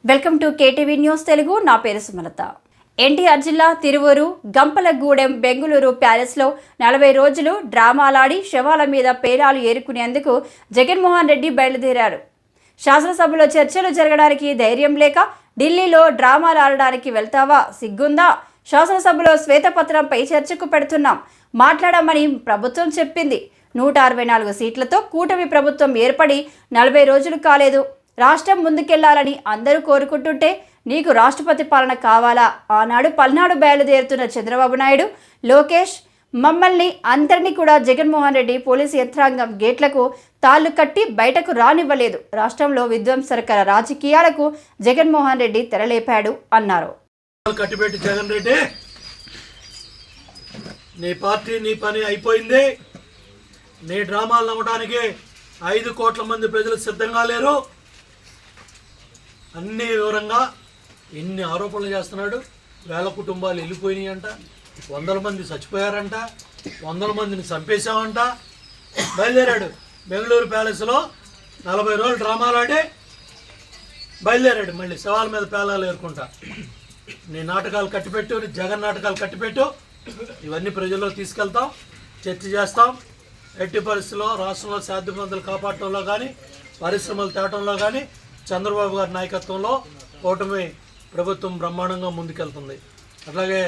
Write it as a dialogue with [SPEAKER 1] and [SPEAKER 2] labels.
[SPEAKER 1] Welcome to KTV news Telugu. నా పేరు సుమలత. ఎన్టీఆర్ జిల్లా తిరువూరు గంపలగూడెం బెంగుళూరు ప్యాలెస్లో 40 రోజులు డ్రామాలాడి శవాల మీద పేలాలు ఏరుకునేందుకు జగన్మోహన్ రెడ్డి బయలుదేరారు. శాసనసభలో చర్చలు జరగడానికి ధైర్యం లేక ఢిల్లీలో డ్రామాలాడడానికి వెళ్తావా, సిగ్గుందా? శాసనసభలో శ్వేతపత్రంపై చర్చకు పెడుతున్నాం, మాట్లాడమని ప్రభుత్వం చెప్పింది. 164 సీట్లతో కూటమి ప్రభుత్వం ఏర్పడి 40 రోజులు కాలేదు. రాష్ట్రం ముందుకెళ్లాలని అందరూ కోరుకుంటుంటే నీకు రాష్ట్రపతి పాలన కావాలా? ఆనాడు పల్నాడు బయలుదేరుతున్న చంద్రబాబు నాయుడు, లోకేష్, మమ్మల్ని అందరినీ కూడా జగన్మోహన్ రెడ్డి పోలీసు యంత్రాంగం గేట్లకు తాళ్లు కట్టి బయటకు రానివ్వలేదు. రాష్ట్రంలో విధ్వంసకర రాజకీయాలకు జగన్మోహన్ రెడ్డి తెరలేపాడు అన్నారు.
[SPEAKER 2] కట్టిపెట్టి జగన్ రెడ్డి, నీ పార్టీ నీ పని అయిపోయింది. నీ డ్రామాలు నమ్మడానికి 5 కోట్ల మంది ప్రజలు సిద్ధంగా లేరు. అన్ని వివరంగా ఎన్ని ఆరోపణలు చేస్తున్నాడు. 1000 కుటుంబాలు వెళ్ళిపోయినాయి అంట, 100 మంది చచ్చిపోయారంట, 100 మందిని చంపేశామంట. బయలుదేరాడు బెంగళూరు ప్యాలెస్లో 40 రోజులు డ్రామాలాడి బయలుదేరాడు. మళ్ళీ శవాల మీద పేలాలు ఏరుకుంటా. నీ నాటకాలు కట్టిపెట్టు, నీ జగన్ నాటకాలు కట్టిపెట్టు. ఇవన్నీ ప్రజల్లో తీసుకెళ్తాం, చర్చ చేస్తాం. ఎట్టి పరిస్థితుల్లో రాష్ట్రంలో సాధ్యమంతులు కాపాడటంలో కానీ, పరిశ్రమలు తేవటంలో కానీ చంద్రబాబు గారి నాయకత్వంలో కూటమి ప్రభుత్వం బ్రహ్మాండంగా ముందుకెళ్తుంది. అట్లాగే